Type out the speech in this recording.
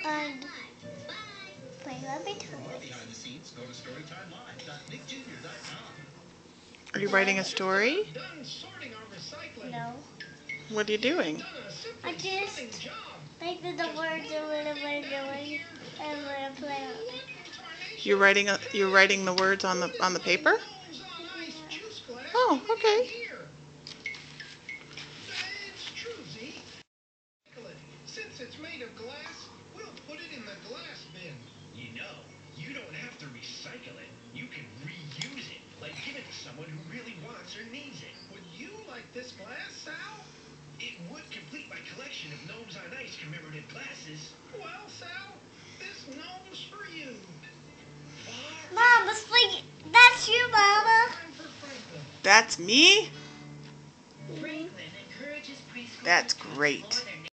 And play Rabbitoid. Are you writing a story? No. What are you doing? I just like the words or whatever I'm doing and when I play on it. You're writing the words on the paper? Oh, okay. Since it's made of glass, we'll put it in the glass bin. You know, you don't have to recycle it. You can reuse it. Like give it to someone who really wants or needs it. Would you like this glass, Sal? It would complete my collection of Gnomes on Ice commemorative glasses. Well, Sal, this gnome's for you. Mom, that's you, Mama. That's me? Franklin encourages preschool. That's great.